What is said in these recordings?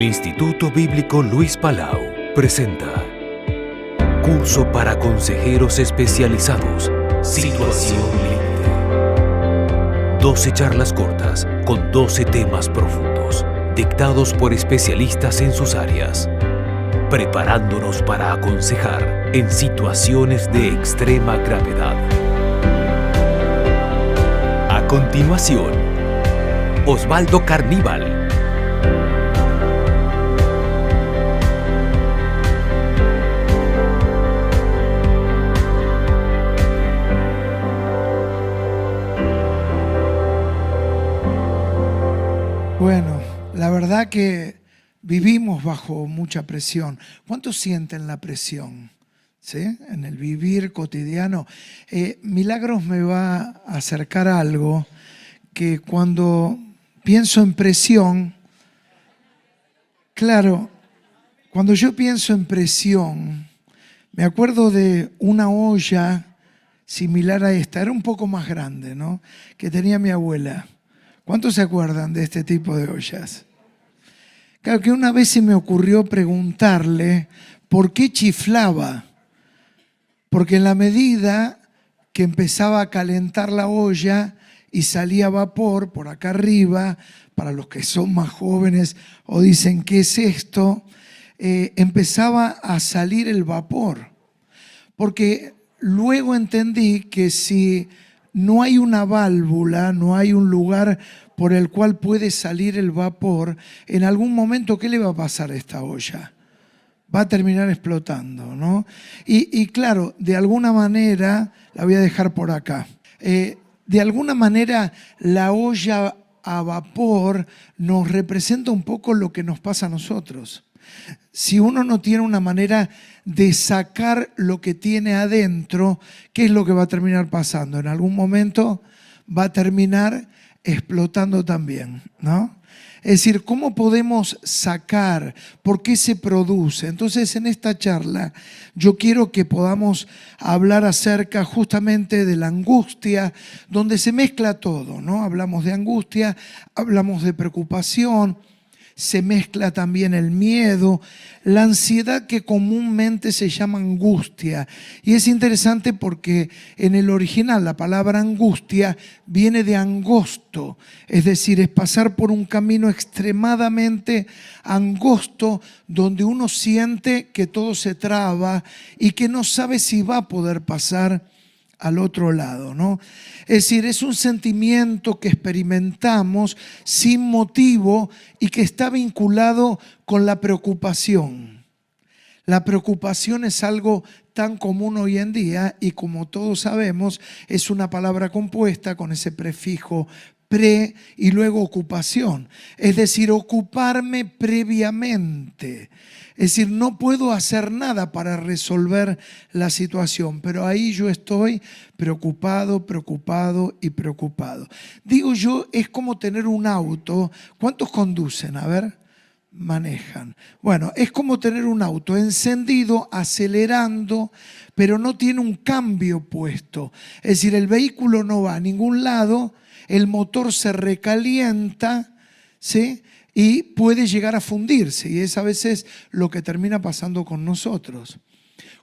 Instituto Bíblico Luis Palau presenta Curso para Consejeros Especializados. Situación límite. 12 charlas cortas con 12 temas profundos, dictados por especialistas en sus áreas, preparándonos para aconsejar en situaciones de extrema gravedad. A continuación, Osvaldo Carníbal. Bueno, la verdad que vivimos bajo mucha presión. ¿Cuántos sienten la presión? ¿Sí? En el vivir cotidiano. Milagros me va a acercar algo que cuando pienso en presión, claro, cuando yo pienso en presión, me acuerdo de una olla similar a esta, era un poco más grande, ¿no? Que tenía mi abuela. ¿Cuántos se acuerdan de este tipo de ollas? Claro que una vez se me ocurrió preguntarle por qué chiflaba. Porque en la medida que empezaba a calentar la olla y salía vapor por acá arriba, para los que son más jóvenes o dicen ¿qué es esto? Empezaba a salir el vapor. Porque luego entendí que si no hay una válvula, no hay un lugar por el cual puede salir el vapor, en algún momento, ¿qué le va a pasar a esta olla? Va a terminar explotando, ¿no? Y claro, de alguna manera, la voy a dejar por acá, de alguna manera la olla a vapor nos representa un poco lo que nos pasa a nosotros. Si uno no tiene una manera de sacar lo que tiene adentro, ¿qué es lo que va a terminar pasando? En algún momento va a terminar explotando también, ¿no? Es decir, ¿cómo podemos sacar? ¿Por qué se produce? Entonces, en esta charla, yo quiero que podamos hablar acerca justamente de la angustia, donde se mezcla todo, ¿no? Hablamos de angustia, hablamos de preocupación, se mezcla también el miedo, la ansiedad que comúnmente se llama angustia. Y es interesante porque en el original la palabra angustia viene de angosto, es decir, es pasar por un camino extremadamente angosto donde uno siente que todo se traba y que no sabe si va a poder pasar al otro lado, ¿no? Es decir, es un sentimiento que experimentamos sin motivo y que está vinculado con la preocupación. La preocupación es algo tan común hoy en día y como todos sabemos es una palabra compuesta con ese prefijo pre y luego ocupación. Es decir, ocuparme previamente. Es decir, no puedo hacer nada para resolver la situación, pero ahí yo estoy preocupado, preocupado y preocupado. Digo yo, es como tener un auto. ¿Cuántos conducen? A ver, manejan. Bueno, es como tener un auto encendido, acelerando, pero no tiene un cambio puesto. Es decir, el vehículo no va a ningún lado, el motor se recalienta, ¿sí? Y puede llegar a fundirse, y es a veces lo que termina pasando con nosotros.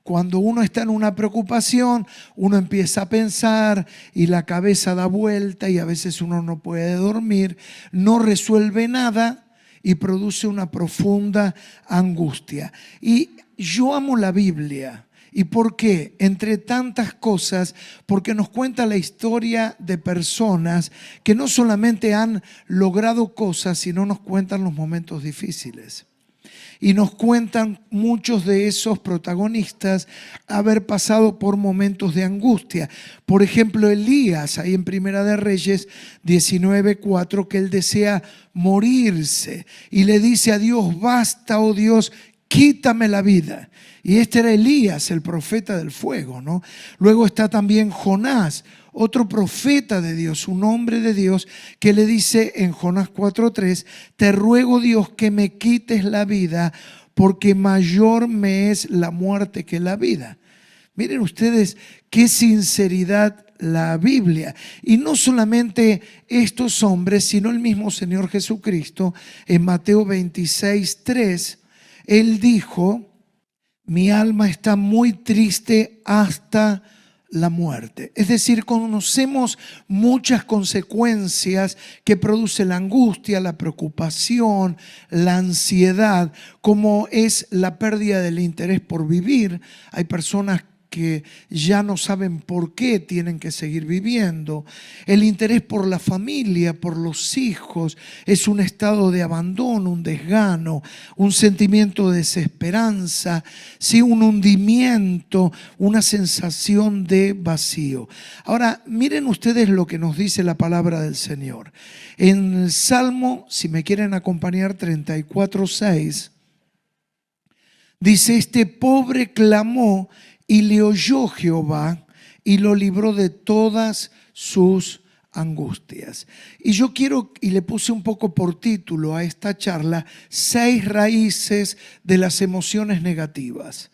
Cuando uno está en una preocupación, uno empieza a pensar y la cabeza da vuelta y a veces uno no puede dormir, no resuelve nada y produce una profunda angustia. Y yo amo la Biblia. ¿Y por qué? Entre tantas cosas, porque nos cuenta la historia de personas que no solamente han logrado cosas, sino nos cuentan los momentos difíciles. Y nos cuentan muchos de esos protagonistas haber pasado por momentos de angustia. Por ejemplo, Elías, ahí en Primera de Reyes 19:4, que él desea morirse y le dice a Dios: basta, oh Dios, quítame la vida. Y este era Elías, el profeta del fuego, ¿no? Luego está también Jonás, otro profeta de Dios, un hombre de Dios, que le dice en Jonás 4:3: te ruego, Dios, que me quites la vida, porque mayor me es la muerte que la vida. Miren ustedes qué sinceridad la Biblia. Y no solamente estos hombres, sino el mismo Señor Jesucristo en Mateo 26:3, Él dijo: mi alma está muy triste hasta la muerte. Es decir, conocemos muchas consecuencias que produce la angustia, la preocupación, la ansiedad, como es la pérdida del interés por vivir. Hay personas que ya no saben por qué tienen que seguir viviendo. El interés por la familia, por los hijos, es un estado de abandono, un desgano, un sentimiento de desesperanza, ¿sí? Un hundimiento, una sensación de vacío. Ahora, miren ustedes lo que nos dice la palabra del Señor. En el Salmo, si me quieren acompañar, 34:6, dice: este pobre clamó y le oyó Jehová y lo libró de todas sus angustias. Y yo quiero, y le puse un poco por título a esta charla, 6 raíces de las emociones negativas.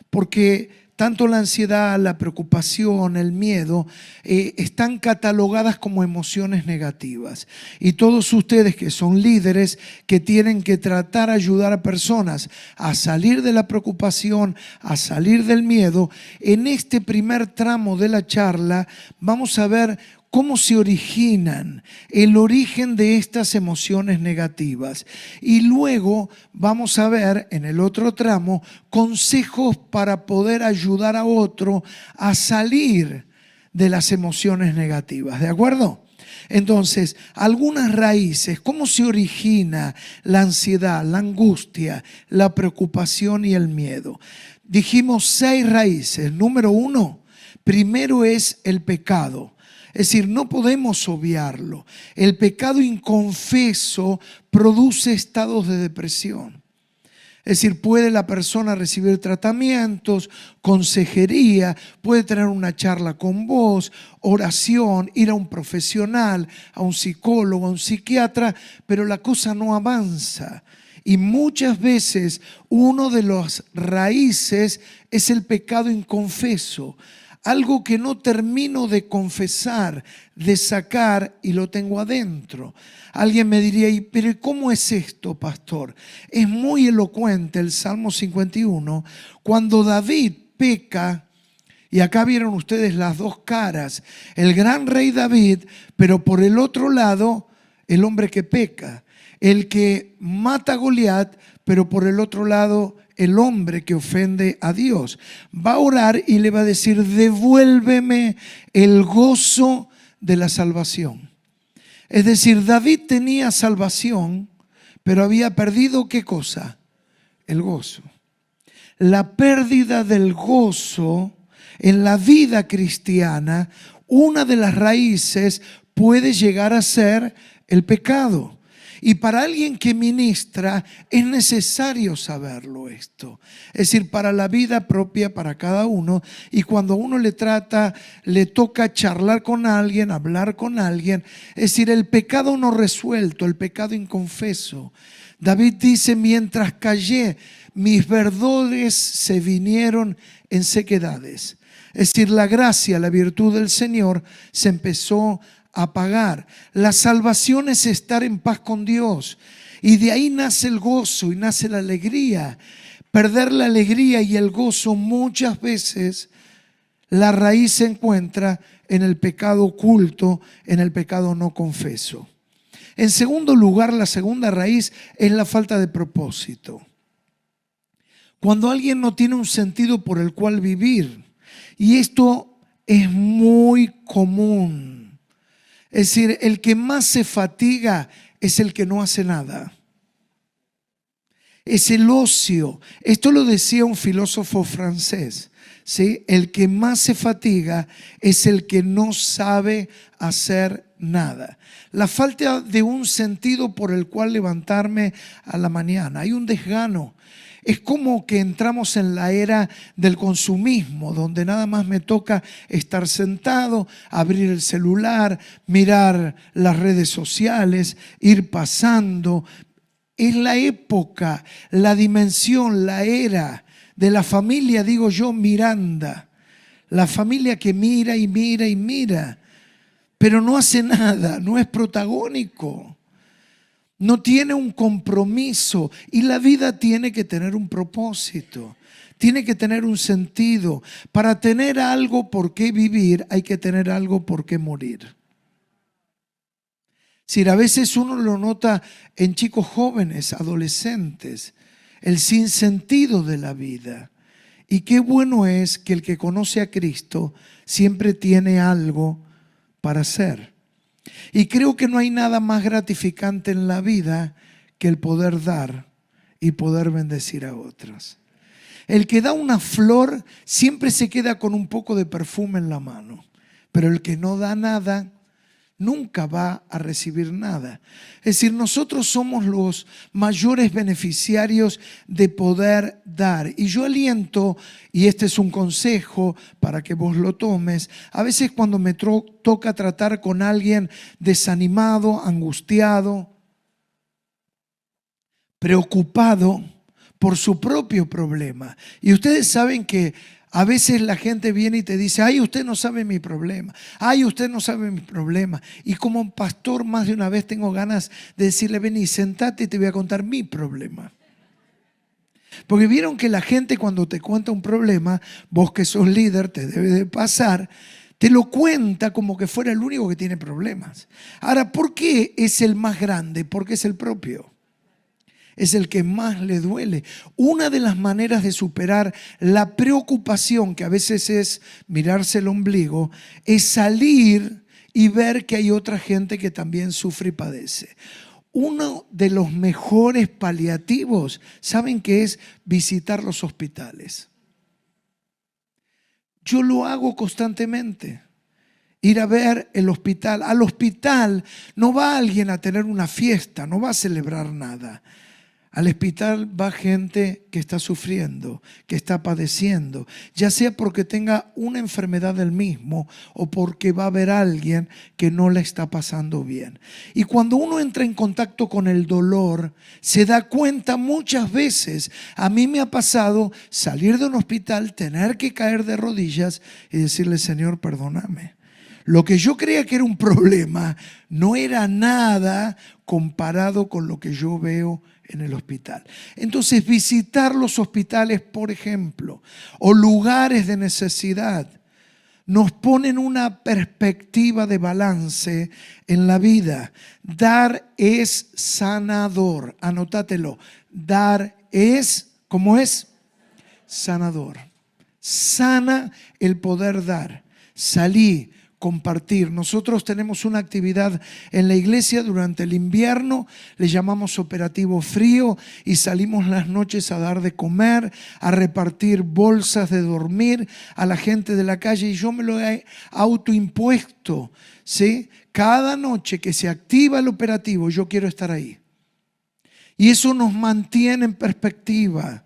Porque tanto la ansiedad, la preocupación, el miedo, están catalogadas como emociones negativas. Y todos ustedes que son líderes, que tienen que tratar de ayudar a personas a salir de la preocupación, a salir del miedo, en este primer tramo de la charla vamos a ver cómo se originan, el origen de estas emociones negativas. Y luego vamos a ver en el otro tramo consejos para poder ayudar a otro a salir de las emociones negativas. ¿De acuerdo? Entonces, algunas raíces, cómo se origina la ansiedad, la angustia, la preocupación y el miedo. Dijimos 6 raíces. Número 1, primero es el pecado. Es decir, no podemos obviarlo. El pecado inconfeso produce estados de depresión. Es decir, puede la persona recibir tratamientos, consejería, puede tener una charla con vos, oración, ir a un profesional, a un psicólogo, a un psiquiatra, pero la cosa no avanza. Y muchas veces uno de las raíces es el pecado inconfeso. Algo que no termino de confesar, de sacar y lo tengo adentro. Alguien me diría: pero ¿cómo es esto, pastor? Es muy elocuente el Salmo 51, cuando David peca, y acá vieron ustedes las dos caras, el gran rey David, pero por el otro lado, el hombre que peca, el que mata a Goliat, pero por el otro lado, el hombre que ofende a Dios. Va a orar y le va a decir: devuélveme el gozo de la salvación. Es decir, David tenía salvación, pero había perdido ¿qué cosa? El gozo. La pérdida del gozo en la vida cristiana, una de las raíces puede llegar a ser el pecado. Y para alguien que ministra es necesario saberlo esto. Es decir, para la vida propia, para cada uno. Y cuando uno le toca charlar con alguien, hablar con alguien. Es decir, el pecado no resuelto, el pecado inconfeso. David dice: mientras callé, mis verdores se vinieron en sequedades. Es decir, la gracia, la virtud del Señor se empezó a pagar. La salvación es estar en paz con Dios, y de ahí nace el gozo y nace la alegría. Perder la alegría y el gozo, muchas veces la raíz se encuentra en el pecado oculto, en el pecado no confeso. En segundo lugar, la segunda raíz es la falta de propósito. Cuando alguien no tiene un sentido por el cual vivir, y esto es muy común. Es decir, el que más se fatiga es el que no hace nada. Es el ocio. Esto lo decía un filósofo francés, ¿sí? El que más se fatiga es el que no sabe hacer nada. La falta de un sentido por el cual levantarme a la mañana. Hay un desgano. Es como que entramos en la era del consumismo, donde nada más me toca estar sentado, abrir el celular, mirar las redes sociales, ir pasando. Es la época, la dimensión, la era de la familia, digo yo, Miranda. La familia que mira y mira y mira, pero no hace nada, no es protagónico, no tiene un compromiso. Y la vida tiene que tener un propósito, tiene que tener un sentido. Para tener algo por qué vivir, hay que tener algo por qué morir. Si a veces uno lo nota en chicos jóvenes, adolescentes, el sinsentido de la vida. Y qué bueno es que el que conoce a Cristo siempre tiene algo para hacer. Y creo que no hay nada más gratificante en la vida que el poder dar y poder bendecir a otros. El que da una flor siempre se queda con un poco de perfume en la mano, pero el que no da nada nunca va a recibir nada. Es decir, nosotros somos los mayores beneficiarios de poder dar. Y yo aliento, y este es un consejo para que vos lo tomes, a veces cuando me toca tratar con alguien desanimado, angustiado, preocupado por su propio problema. Y ustedes saben que a veces la gente viene y te dice: ay, usted no sabe mi problema, ay, usted no sabe mi problema. Y como pastor más de una vez tengo ganas de decirle: vení, sentate y te voy a contar mi problema. Porque vieron que la gente cuando te cuenta un problema, vos que sos líder te debe de pasar, te lo cuenta como que fuera el único que tiene problemas. Ahora, ¿por qué es el más grande? Porque es el propio. Es el que más le duele. Una de las maneras de superar la preocupación, que a veces es mirarse el ombligo, es salir y ver que hay otra gente que también sufre y padece. Uno de los mejores paliativos, ¿saben qué es? Visitar los hospitales. Yo lo hago constantemente. Ir a ver el hospital. Al hospital no va alguien a tener una fiesta, no va a celebrar nada. Al hospital va gente que está sufriendo, que está padeciendo, ya sea porque tenga una enfermedad del mismo o porque va a haber alguien que no la está pasando bien. Y cuando uno entra en contacto con el dolor, se da cuenta muchas veces, a mí me ha pasado salir de un hospital, tener que caer de rodillas y decirle: Señor, perdóname. Lo que yo creía que era un problema no era nada comparado con lo que yo veo en el hospital. Entonces, visitar los hospitales, por ejemplo, o lugares de necesidad, nos ponen una perspectiva de balance en la vida. Dar es sanador. Anótatelo. Dar es, ¿cómo es? Sanador. Sana el poder dar. Salí. Compartir. Nosotros tenemos una actividad en la iglesia durante el invierno, le llamamos operativo frío, y salimos las noches a dar de comer, a repartir bolsas de dormir a la gente de la calle, y yo me lo he autoimpuesto, ¿sí? Cada noche que se activa el operativo, yo quiero estar ahí. Y eso nos mantiene en perspectiva,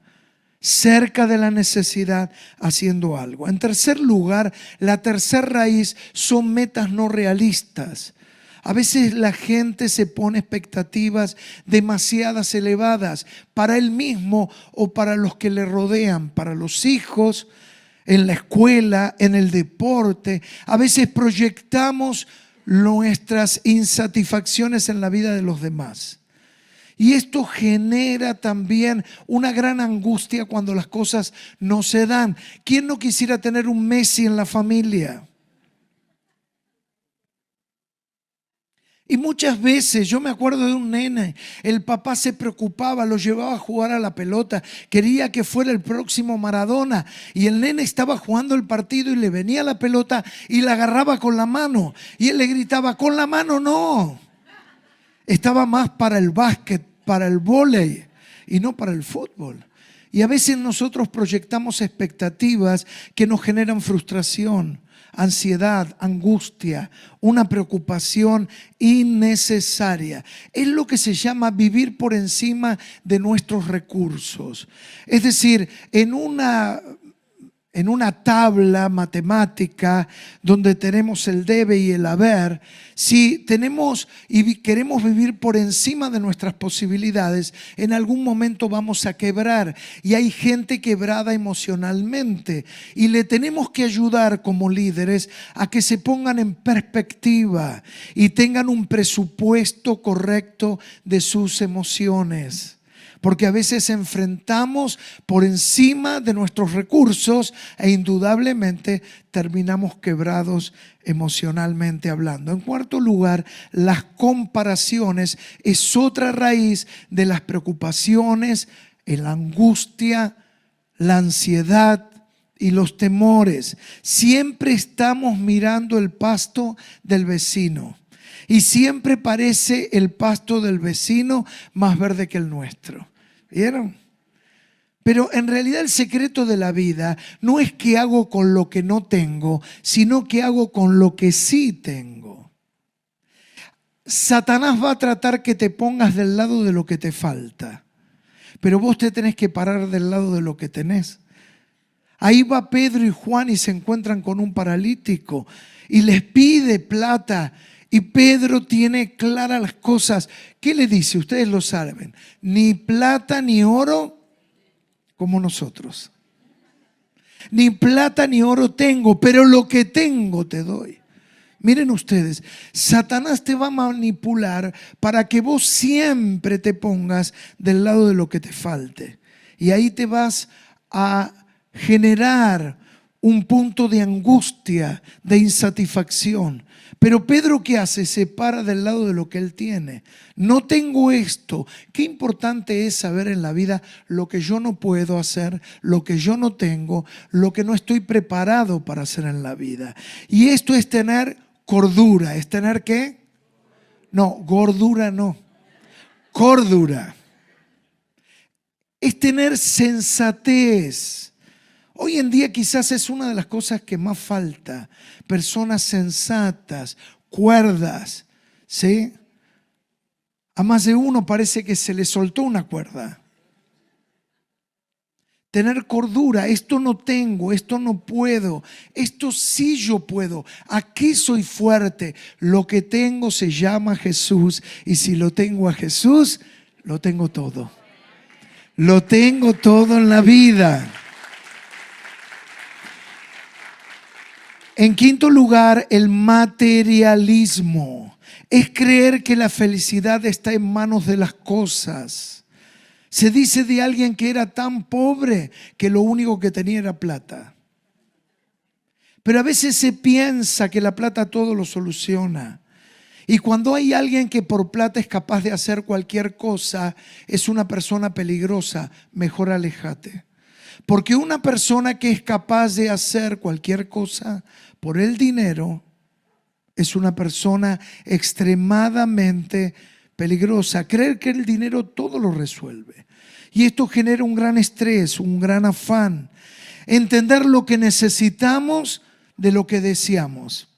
cerca de la necesidad, haciendo algo. En tercer lugar, la tercera raíz son metas no realistas. A veces la gente se pone expectativas demasiadas elevadas para él mismo o para los que le rodean, para los hijos, en la escuela, en el deporte. A veces proyectamos nuestras insatisfacciones en la vida de los demás. Y esto genera también una gran angustia cuando las cosas no se dan. ¿Quién no quisiera tener un Messi en la familia? Y muchas veces, yo me acuerdo de un nene, el papá se preocupaba, lo llevaba a jugar a la pelota, quería que fuera el próximo Maradona, y el nene estaba jugando el partido y le venía la pelota y la agarraba con la mano, y él le gritaba: con la mano no. Estaba más para el básquet, para el vóley y no para el fútbol. Y a veces nosotros proyectamos expectativas que nos generan frustración, ansiedad, angustia, una preocupación innecesaria. Es lo que se llama vivir por encima de nuestros recursos. Es decir, en una en una tabla matemática donde tenemos el debe y el haber, si tenemos y queremos vivir por encima de nuestras posibilidades, en algún momento vamos a quebrar. Y hay gente quebrada emocionalmente y le tenemos que ayudar como líderes a que se pongan en perspectiva y tengan un presupuesto correcto de sus emociones. Porque a veces enfrentamos por encima de nuestros recursos e indudablemente terminamos quebrados emocionalmente hablando. En cuarto lugar, las comparaciones es otra raíz de las preocupaciones, la angustia, la ansiedad y los temores. Siempre estamos mirando el pasto del vecino. Y siempre parece el pasto del vecino más verde que el nuestro. ¿Vieron? Pero en realidad el secreto de la vida no es qué hago con lo que no tengo, sino qué hago con lo que sí tengo. Satanás va a tratar que te pongas del lado de lo que te falta, pero vos te tenés que parar del lado de lo que tenés. Ahí va Pedro y Juan y se encuentran con un paralítico y les pide plata. Y Pedro tiene claras las cosas. ¿Qué le dice? Ustedes lo saben. Ni plata ni oro como nosotros. Ni plata ni oro tengo, pero lo que tengo te doy. Miren ustedes, Satanás te va a manipular para que vos siempre te pongas del lado de lo que te falte. Y ahí te vas a generar un punto de angustia, de insatisfacción. Pero Pedro, ¿qué hace? Se para del lado de lo que él tiene. No tengo esto. Qué importante es saber en la vida lo que yo no puedo hacer, lo que yo no tengo, lo que no estoy preparado para hacer en la vida. Y esto es tener cordura. ¿Es tener qué? No, gordura no. Cordura. Es tener sensatez. Hoy en día quizás es una de las cosas que más falta. Personas sensatas, cuerdas, ¿sí? A más de uno parece que se le soltó una cuerda. Tener cordura, esto no tengo, esto no puedo, esto sí yo puedo. Aquí soy fuerte. Lo que tengo se llama Jesús y si lo tengo a Jesús, lo tengo todo. Lo tengo todo en la vida. En quinto lugar, el materialismo. Es creer que la felicidad está en manos de las cosas. Se dice de alguien que era tan pobre que lo único que tenía era plata. Pero a veces se piensa que la plata todo lo soluciona. Y cuando hay alguien que por plata es capaz de hacer cualquier cosa, es una persona peligrosa. Mejor aléjate. Porque una persona que es capaz de hacer cualquier cosa por el dinero es una persona extremadamente peligrosa. Creer que el dinero todo lo resuelve. Y esto genera un gran estrés, un gran afán. Entender lo que necesitamos de lo que deseamos.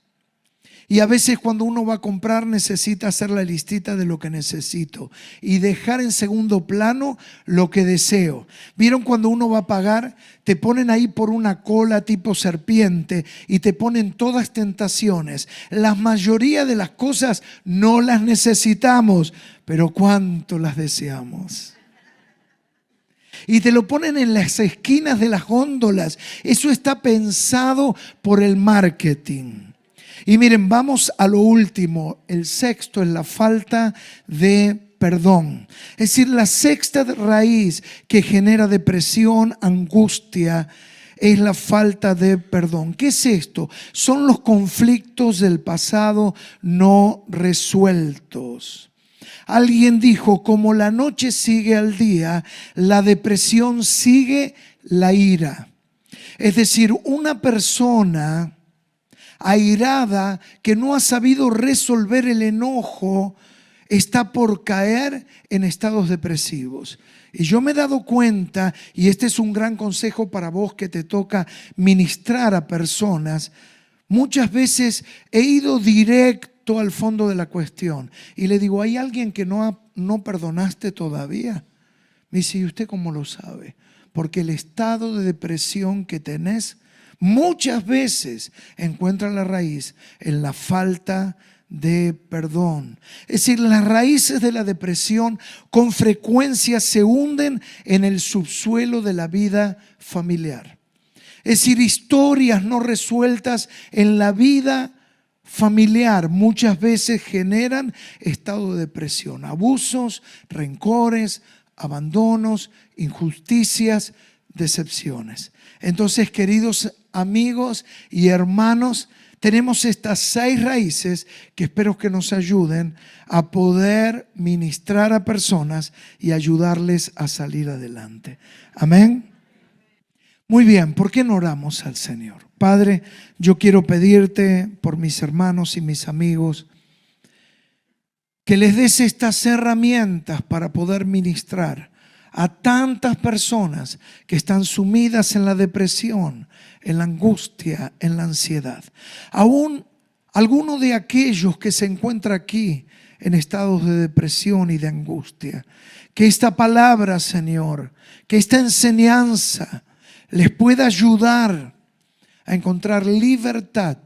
Y a veces cuando uno va a comprar necesita hacer la listita de lo que necesito y dejar en segundo plano lo que deseo. ¿Vieron cuando uno va a pagar? Te ponen ahí por una cola tipo serpiente y te ponen todas tentaciones. La mayoría de las cosas no las necesitamos, pero ¿cuánto las deseamos? Y te lo ponen en las esquinas de las góndolas. Eso está pensado por el marketing. Y miren, vamos a lo último. El sexto es la falta de perdón. Es decir, la sexta raíz que genera depresión, angustia, es la falta de perdón. ¿Qué es esto? Son los conflictos del pasado no resueltos. Alguien dijo, como la noche sigue al día, la depresión sigue la ira. Es decir, una persona airada que no ha sabido resolver el enojo está por caer en estados depresivos. Y yo me he dado cuenta, y este es un gran consejo para vos que te toca ministrar a personas, muchas veces he ido directo al fondo de la cuestión y le digo, ¿hay alguien que no perdonaste todavía? Me dice, ¿y usted cómo lo sabe? Porque el estado de depresión que tenés Muchas veces encuentra la raíz en la falta de perdón. Es decir, las raíces de la depresión con frecuencia se hunden en el subsuelo de la vida familiar. Es decir, historias no resueltas en la vida familiar muchas veces generan estado de depresión, abusos, rencores, abandonos, injusticias, decepciones. Entonces, queridos amigos y hermanos, tenemos estas 6 raíces que espero que nos ayuden a poder ministrar a personas y ayudarles a salir adelante. Amén. Muy bien, ¿por qué no oramos al Señor? Padre, yo quiero pedirte por mis hermanos y mis amigos que les des estas herramientas para poder ministrar a tantas personas que están sumidas en la depresión, en la angustia, en la ansiedad. Aún alguno de aquellos que se encuentra aquí en estados de depresión y de angustia, que esta palabra, Señor, que esta enseñanza les pueda ayudar a encontrar libertad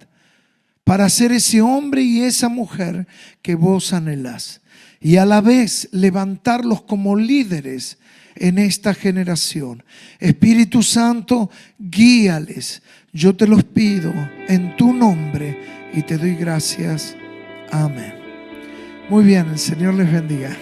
para ser ese hombre y esa mujer que vos anhelás, y a la vez levantarlos como líderes en esta generación. Espíritu Santo, guíales. Yo te los pido en tu nombre y te doy gracias. Amén. Muy bien, el Señor les bendiga.